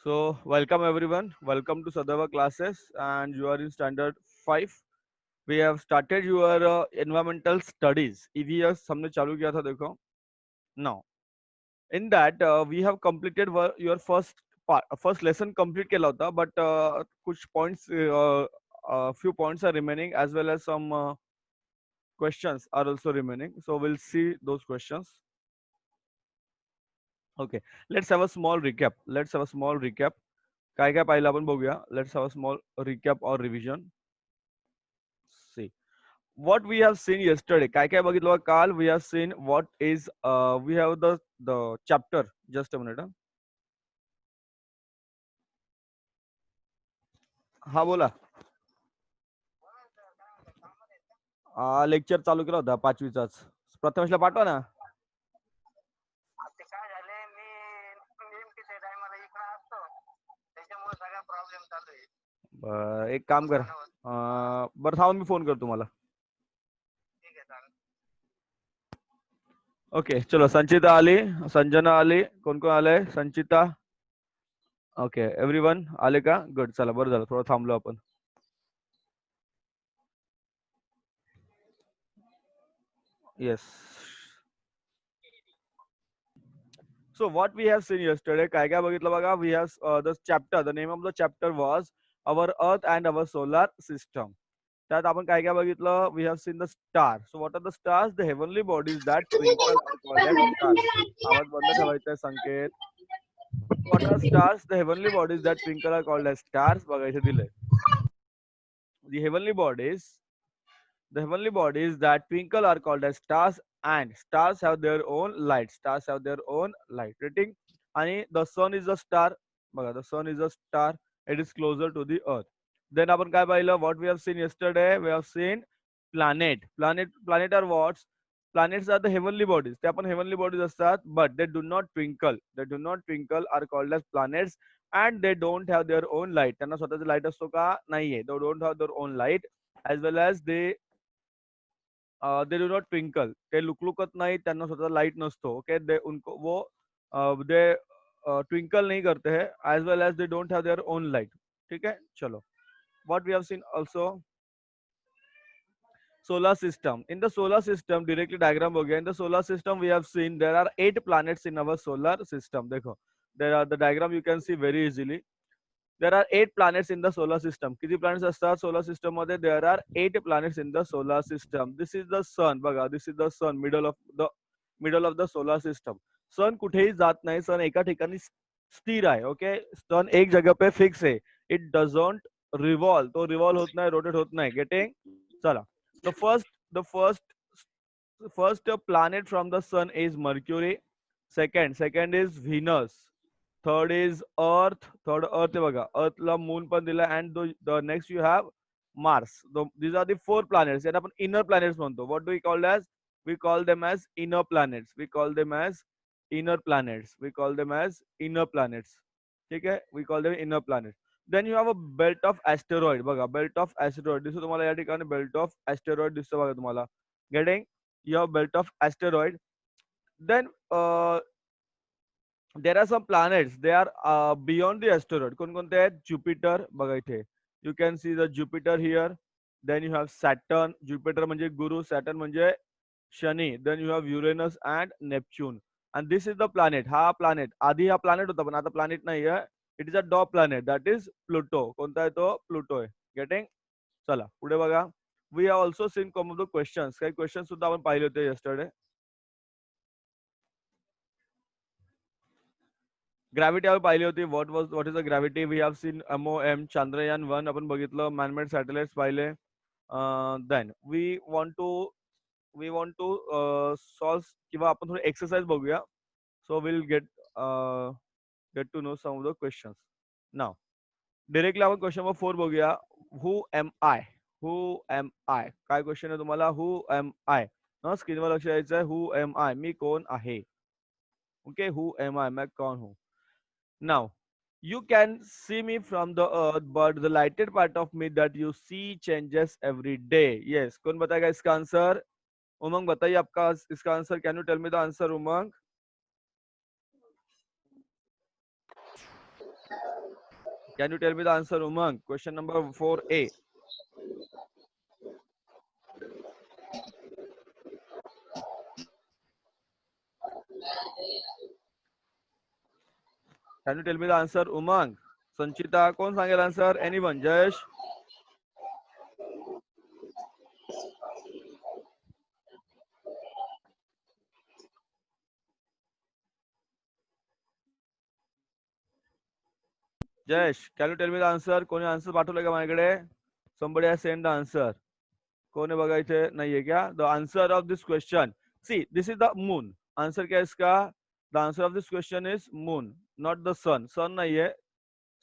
So, welcome everyone. Welcome to Sadava classes, and you are in standard 5. We have started your environmental studies. EVS हमने चालू किया था देखो. Now, in that we have completed your first part, first lesson complete केला होता, but कुछ points, few points are remaining as well as some questions are also remaining. So we'll see those questions. Okay, let's have a small recap. Let's have a small recap. काय काय पाहिलं आपण बघूया. Let's have a small recap or revision. See what we have seen yesterday. काय काय बघितलं बघा काल. We have seen what is we have the chapter. Just a minute. हा बोला. लेक्चर चालू केला होता 5वीचाच. प्रथमेशला पाठवा ना. ते काय झाले मी नेमकी त्या टायमाला इकडे असतो त्याच्यामुळे सगळा प्रॉब्लेम चालू आहे. एक काम कर. बरं थांबून मी फोन करतो तुम्हाला. ठीक आहे चालेल. ओके चलो. संचिता आली, संजना आली, कोण कोण आलंय. संचिता. ओके एव्हरीवन आले का. गुड. चला बरं झालं थोडं थांबलो आपण. Yes. So what we have seen yesterday, काय काय बघितलं बघा. We have the chapter. The name of the chapter was our Earth and our solar system. त्यात आपण काय काय बघितलं. We have seen the star. So what are the stars? The heavenly bodies that twinkle are called as stars. आवाज बंद ठेवायचा आहे संकेत. What are stars? The heavenly bodies that twinkle are called as stars. बघा इथे दिलंय. The heavenly bodies that twinkle are called as stars, and stars have their own light. Stars have their own light rating. And the sun is a star. The sun is a star. It is closer to the earth. Then आपण काय पाहिलं. What we have seen yesterday, we have seen planet are what. Planets are the heavenly bodies. ते आपण heavenly bodies असतात, but they do not twinkle. Are called as planets, and they don't have their own light. त्यांना स्वतःचा light असतो का. नाहीये. They don't have their own light, as well as they do not twinkle. ते लुकलुकत नाही. त्यांना स्वतः लाईट नसतो. ओके दे उनको वो दे ट्विंकल नहीं करते हैं. as well as they don't have their own light. ठीक है चलो. What we have seen also, solar system. In the solar system, directly diagram हो गया. In the solar system we have seen there are 8 planets in our solar system. देखो there are the diagram you can see very easily. There are 8 planets in the solar system. किती planets असतात solar system मध्ये. There are 8 planets in the solar system. This is the sun. बघा this is the sun, middle of the solar system. sun कुठेही जात नाही. sun एका ठिकाणी स्थिर आहे. ओके sun एक जगह पे फिक्स आहे. It doesn't revolve. तो revolve होत नाही, rotate होत नाही. Getting. चला. The first planet from the sun is Mercury. Second is Venus. Third is Earth. Third Earth आहे बघा. Earthला moon पण दिला. And the next you have Mars. These are the 4 planets. याला आपण inner planets म्हणतो. What do we call as? We call them as inner planets. We call them as inner planets. ठीक है. We call them inner planets. Then you have a belt of asteroid. बघा belt of asteroid दिसतो तुम्हाला या ठिकाणी. belt of asteroid दिसतो बघा तुम्हाला. Getting. You have belt of asteroid. Then there are some planets. They are beyond the asteroid. कोणकोणते आहेत. Jupiter बघा इथे. You can see the Jupiter here. Then you have Saturn. Jupiter म्हणजे गुरु, Saturn म्हणजे Shani. Then you have Uranus and Neptune. And this is the planet. हा planet. आधी हा planet होता पण आता planet नाही आहे. It is a dwarf planet. That is Pluto. कोणता आहे तो. Pluto आहे. Getting. चला पुढे बघा. We have also seen some of the questions. काही questions सुद्धा आपण पाहिले होते yesterday. ग्रॅव्हिटी आपण पाहिली होती. what is the gravity? We have seen MOM, Chandrayaan 1 आपण बघितलं. man-made satellites पाहिले. Then we want to solve किंवा आपण थोडी एक्सरसाइज बघूया. So we'll get to know some of the questions. Now directly आपण क्वेश्चन नंबर 4 बघूया. Who am I? काय क्वेश्चन आहे तुम्हाला. Who am I? स्क्रीनवर लक्ष द्यायचं आहे. Who am I? मी कोण आहे. Okay who am I? मैं कौन हूँ. Now, you can see me from the earth, but the lighted part of me that you see changes every day. Yes, कौन बताएगा इसका आंसर. उमंग बताइए आपका इसका answer. Can you tell me the answer Umang. Can you tell me the answer, Umang? Question number 4A. Can you tell me the answer, Umang? Sanchita, कौन सांगेल answer? Anyone? Jayesh? Jayesh, can you tell me the answer? कोणी answer पाठवलं का माझ्याकडे? Somebody has sent the answer. कोण आहे बघा इथे नाहीये क्या? The answer of this question. See, this is the moon. Answer क्या है इसका? The answer of this question is moon, not the sun. Sun नहीं है.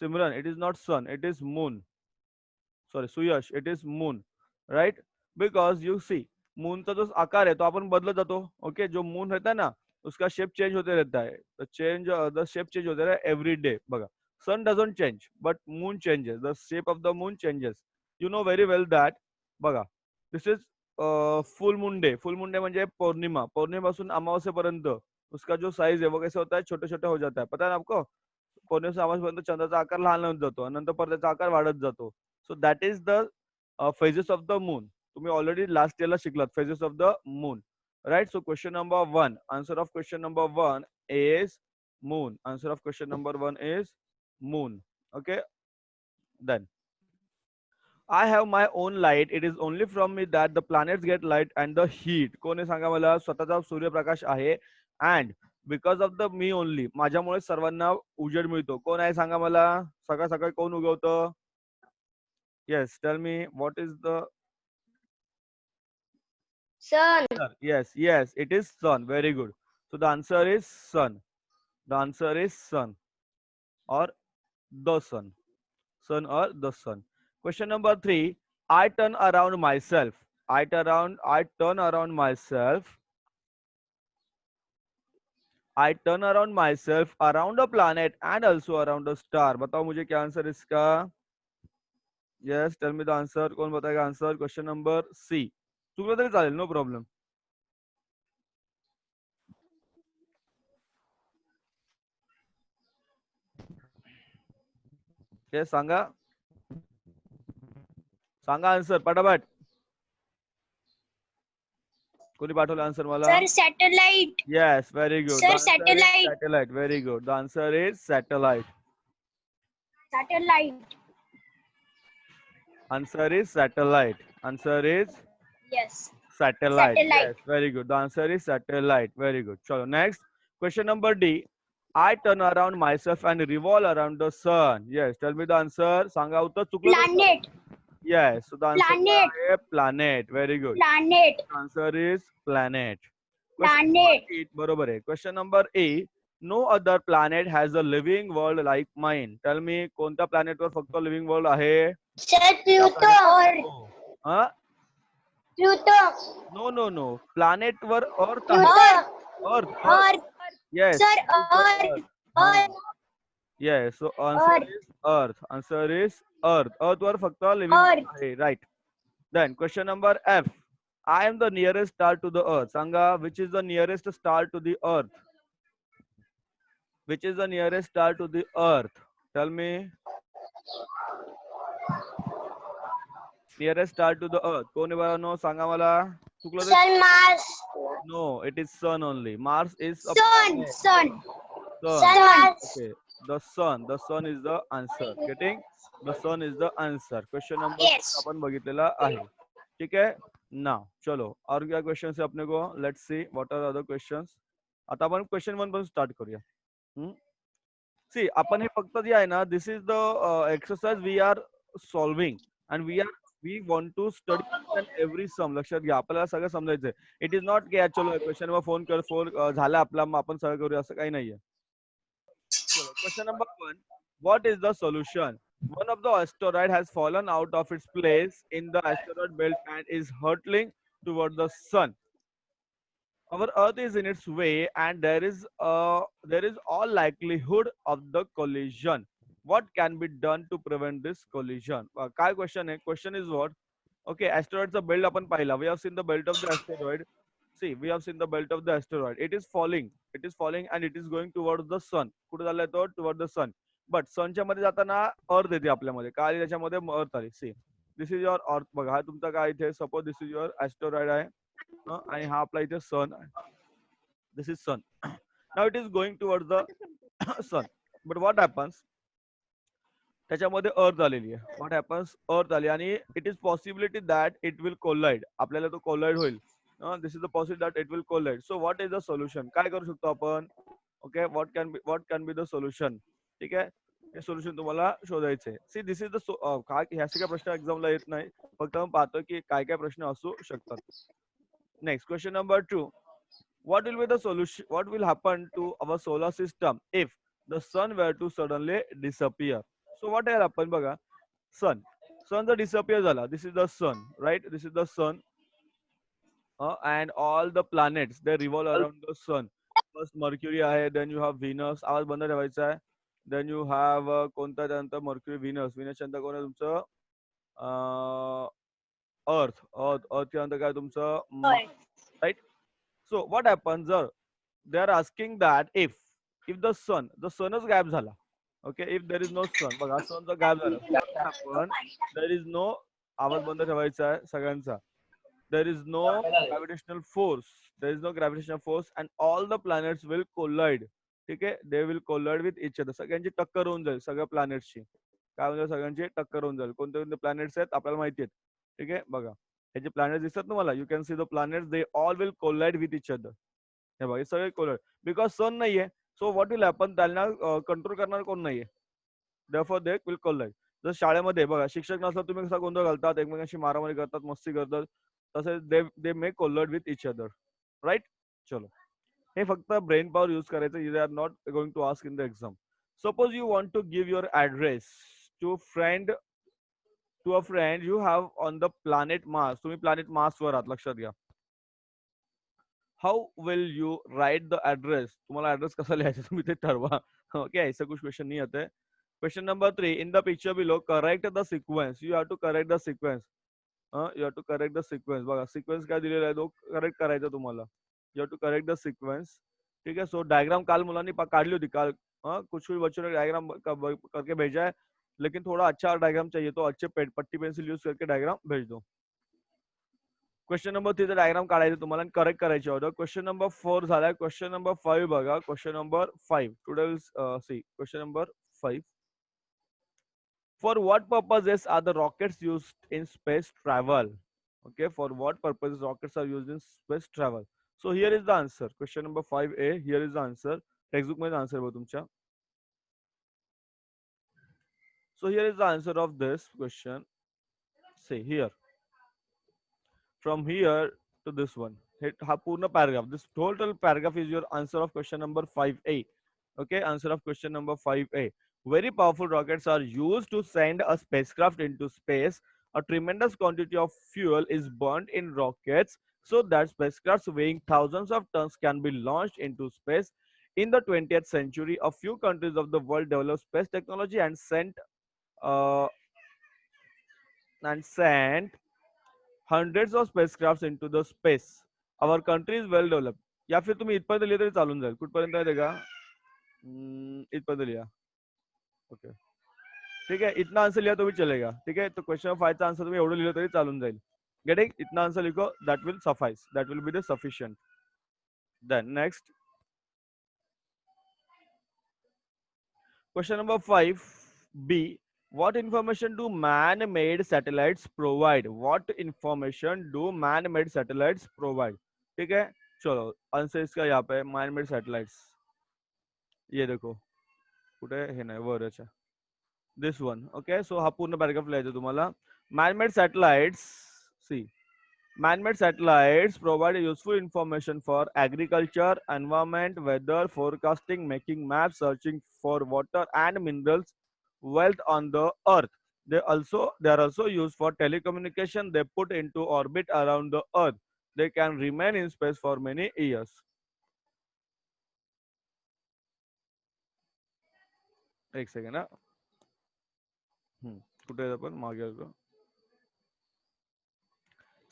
Simran, it is not sun. It is moon. Sorry, Suyash, it is moon, right? Because you see, moon का जो आकार है तो अपन बदलत जातो. ओके, जो मून रहता है ना उसका शेप चेंज होते रहता है. द शेप चेंज होते रहता है एवरी डे. बघा, sun doesn't change but moon changes. The shape of the moon changes. You know very well that. बघा, this is full moon day. Full moon day म्हणजे पौर्णिमा. पौर्णिमेपासून अमावस्येपर्यंत उसका जो साइज है वो कैसे होता है, छोटे छोटे हो जाता है. पता है ना आपको? पौर्णिमा से अमावस्येपर्यंत चंद्राचा आकार लहान होत जातो आणि नंतर परत त्याचा आकार वाढत जातो. So that is the phases of the moon. तुम्ही ऑलरेडी लास्ट इयरला शिकलात phases of the moon, right? So question number 1, answer of question number 1 is moon. Answer of question number 1 is moon. Okay, then I have my own light. It is only from me that the planets get light and the heat. कोणी सांगा मला? स्वतःचा सूर्यप्रकाश आहे and because of the me only, माझ्यामुळे सर्वांना उजेड मिळतो. कोण आहे सांगा मला? सकाळ सकाळी कोण उगवतं? Yes, tell me what is the Sun. Yes, yes, it is sun. Very good. So the answer is sun. The answer is sun or the sun. Sun or the sun. Question number 3. I turn around myself. I turn around myself. I turn around myself around a planet and also around a star. बताओ मुझे क्या answer इसका? Yes, tell me the answer. कौन बताएगा answer? Question number C. चुकलं तरी चालेल, no problem. Yes, सांगा. सांगा answer पटापट. कोणी पाठवलं आन्सर मला? Sir, satellite. Yes, very good. Sir, The answer is satellite. satellite. Very good. The answer is satellite. Satellite. Answer is satellite. Answer is Yes. satellite. Satellite. Yes, very good. The answer is satellite. Very good. Chalo, next question number D. I turn around myself and revolve around the sun. Yes, tell me the answer. सांगा उत्तर. चुकलं तर- Planet. Yes, so the answer Planet. is planet. Very good. Planet. The answer is planet. Planet. बरोबर आहे. Question number A. No other planet has a living world like mine. Tell me कोणत्या planet वर फक्त living world आहे? Sir, Pluto. हा? Pluto. No. Planet वर Earth Pluto. आहे. Earth. Earth. Yes. Sir, it is the Earth. हाँ. Earth. Yes. So answer Earth. is Earth. Answer is Earth. Earth वर फक्त living Earth. world आहे. Right. Then question number F. I am the nearest star to the Earth. Sanga which is the nearest star to the Earth? Which is the nearest star to the Earth? Tell me. Nearest star to the Earth. कोणी बरं सांगा मला. चुकलं तर- Sun, Mars. No, it is sun only. Mars is a Sun. planet. Sun. Sun. Sun. Okay. The sun. The sun is the answer. Getting? The sun is the answer. Question number Yes. अपन बघितलेला आहे. ठीक है? Now, चलो. और क्या questions है अपने को? Let's see what are other questions. आता आपण question 1 पासून start करूया. See, आपण हे फक्त जे आहे ना, this is the exercise we are solving and we want to study each and every sum. लक्षात घ्या, आपल्याला सगळं समजायचंय. इट इज नॉट की चलो क्वेश्चन वर फोन कर, झाला आपला, मग आपण सगळं करूया, असं काही नाहीये. चलो, question number 1. What is the solution? One of the asteroid has fallen out of its place in the asteroid belt and is hurtling toward the sun. Our Earth is in its way, and there is all likelihood of the collision. What can be done to prevent this collision? काय question आहे? Question is what? Okay, asteroidचा belt आपण पाहिला. We have seen the belt of the asteroid. See, we have seen the belt of the asteroid. It is falling. It is falling and it is going towards the sun. कुठे चाललाय तो? Towards the sun. But सनच्या मध्ये जाताना अर्थ येते आपल्यामध्ये. काय आली त्याच्यामध्ये? अर्थ आली. See this is your earth. बघा हा तुमचा काय इथे suppose this is your asteroid आहे आणि हा आपला इथे सन आहे. This is sun. Now it is going towards the sun. But what happens? त्याच्यामध्ये अर्थ आलेली आहे. What happens? अर्थ आली आणि it is possibility that it will collide. आपल्याला तो कोलाइड होईल. This is the possibility that it will collide. So what is the solution? काय करू शकतो आपण? Okay, what can be the solution? ठीक आहे, हे सोल्युशन तुम्हाला शोधायचे. सी दिस इज द काय ह्याचे काय प्रश्न एक्झामला येत नाही, फक्त आपण पाहतो की काय काय प्रश्न असू शकतात. Next question number 2. What will be the solution? What will happen to our solar system if the sun were to suddenly disappear? So what will happen? बघा, sun जर disappear झाला, this is the sun, right? This is the sun, and all the planets they revolve around the sun. First Mercury आहे, then you have Venus. आवाज बंद ठेवायचा आहे. Then you have कोणता त्यानंतर Mercury, Venus. Venus नंतर कोण आहे तुमचं? अर्थ नंतर काय तुमचं? राईट. So what happens जर they are asking that if the sunच गायब झाला, okay, if there is no sun, बघा sun जर गायब झाला, so what happen? There is no, आवाज बंद ठेवायचा आहे सगळ्यांचा. There is no gravitational force and all the planets will collide. ठीक आहे, they will collide with each other. सगळ्यांची टक्कर होऊन जाईल, सगळ्या प्लॅनेट्सची. काय म्हणजे सगळ्यांची टक्कर होऊन जाईल. कोणते कोणते प्लॅनेट्स आहेत आपल्याला माहिती आहेत. ठीक आहे, बघा हे जे प्लॅनेट दिसतात तुम्हाला, you can see the planets, they all will collide with each other. हे बघा हे सगळे कोलाइड, बिकॉज सन नाहीये. So what will happen? त्यांना कंट्रोल करणार कोण नाहीये, देअरफॉर दे विल कोलाइड. जर शाळेमध्ये बघा शिक्षक नसतात, तुम्ही कसा गोंधळ घालतात, एकमेकांशी मारामारी करतात, मस्ती करतात, तसेच they may collide with each other, right. चलो, हे फक्त ब्रेन पॉवर यूज करायचं. They are not going to ask in the exam. Suppose you want to give your address to a friend you have on the planet Mars. तुम्ही planet Mars वर आहात, लक्षात घ्या. How will you write the address? तुम्हाला address कसा लिहायचा तुम्ही ते ठरवा. ओके, ऐसा कुछ क्वेश्चन नहीं आते. Question number 3. In the picture below correct the sequence. You have to correct the sequence. You have to correct the sequence. बघा सिक्वेन्स काय दिलेला आहे तो करेक्ट करायचा तुम्हाला. You have to correct the sequence. ठीक है, सो डायग्राम काल मुलांनी काढली होती काल. कुछ भी बच्चों ने डायग्राम करके भेजा है, लेकिन थोड़ा अच्छा डायग्राम चाहिए तो अच्छे पट्टी पेंसिल यूज करके डायग्राम भेज दो. क्वेश्चन नंबर 3 डायग्राम काढायचं तुम्हाला आणि करेक्ट करायची ऑर्डर. क्वेश्चन नंबर 4 झालाय. क्वेश्चन नंबर 5 बघा. Question number 5 today will see. Question number 5. For what purposes are the rockets used in space travel? Okay, for what purposes rockets are used in space travel? So here is the answer. Question number 5A. Here is the answer. Textbook मध्ये answer बघ तुमच्या. So here is the answer of this question. See here. From here to this one. हा पूर्ण paragraph. This total paragraph is your answer of question number 5A. Okay, answer of question number 5A. Very powerful rockets are used to send a spacecraft into space. A tremendous quantity of fuel is burned in rockets so that spacecrafts weighing thousands of tons can be launched into space. In the 20th century, a few countries of the world developed space technology and sent hundreds of spacecrafts into the space. Our country is well developed. या फिर तुम्ही इथपर्यंत लिहिलं तरी चालून जाईल. कुठपर्यंत आहे का? इथपर्यंत लिहा. ओके, ठीक है, इतना आंसर लिया तो भी चलेगा. ठीक है, तो क्वेश्चन 5 चा आंसर तुम्ही एवढं लिहिलं तरी चालून जाईल. Get it? इतना आंसर लिखो, that will suffice. That will be the sufficient. Then next. Question number 5B. What information do man-made satellites provide? What information do man-made satellites provide? ठीक है, चलो आंसर इसका यहाँ पे man-made satellites. ये देखो कुठे हे नाही वरच आहे. This one. Okay, so हा पूर्ण paragraph लिहायचा तुम्हाला. Man-made satellites. See, man-made satellites provide useful information for agriculture, environment, weather forecasting, making maps, searching for water and minerals wealth on the earth. They are also used for telecommunication. They put into orbit around the earth. They can remain in space for many years. एक second हा. कुठे आहे आपण मागे आलो.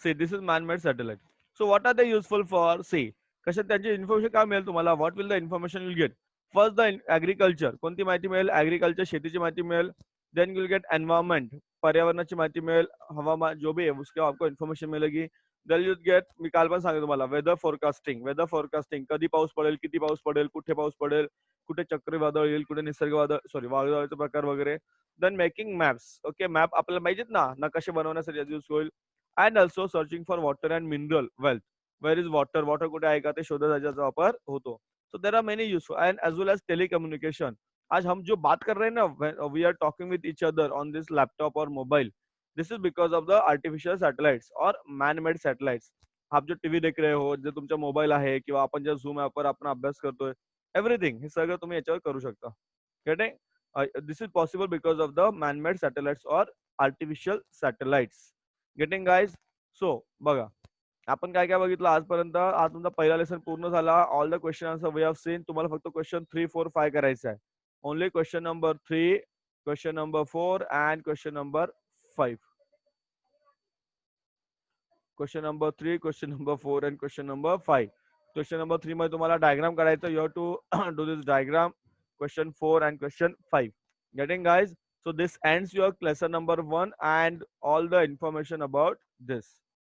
See, this is man-made satellite. So what are they useful for? See, कशा त्यांची information काय मिळेल तुम्हाला? What will the information you'll get? First the agriculture, कोणती माहिती मिळेल? ऍग्रिकल्चर, शेतीची माहिती मिळेल. Then you will get environment, पर्यावरणाची माहिती मिळेल. हवामान जो भी है उसके आपको इन्फॉर्मेशन मिलेगी. देन यू गेट, मी काल पण सांगितलं तुम्हाला, वेदर फोरकास्टिंग. वेदर फोरकास्टिंग, कधी पाऊस पडेल, किती पाऊस पडेल, कुठे पाऊस पडेल, कुठे चक्रीवादळ येईल, कुठे निसर्ग वादळ, सॉरी वादळाचे प्रकार वगैरे. Then making maps. Okay, map आपल्याला माहितीत ना, नकाशे बनवण्यासाठी यूज होईल. And also searching for water and mineral wealth. Where is water, water कुठे आहे का ते शोधण्याचा वापर होतो. So there are many useful and as well as telecommunication. आज हम जो बात कर रहे हैं ना, we are talking with each other on this laptop और mobile, this is because of the artificial satellites और मॅन मेड सॅटेलाइट्स. आप जो टीव्ही देख रहे हो, जे तुमचा मोबाईल आहे, किंवा आपण ज्या झूम ऍपवर आपण अभ्यास करतोय, एव्हरीथिंग हे सगळं तुम्ही याच्यावर करू शकता. Getting, this is possible because of the man made satellites और artificial satellites. Getting guys? So बघा, आपण काय काय बघितलं आजपर्यंत. आज तुमचा पहिला लेसन पूर्ण झाला. All the question answer we have seen. तुम्हाला फक्त क्वेश्चन 3, 4, 5 करायचं आहे. Only question number 3, question number 4 and question number 5. Question number 3, question number 4 and question number 5. Question number 3 मध्ये तुम्हाला डायग्राम करायचं. You have to do this diagram. Question 4 and question 5. Getting guys? So this ends your lesson number 1 and all the information about this.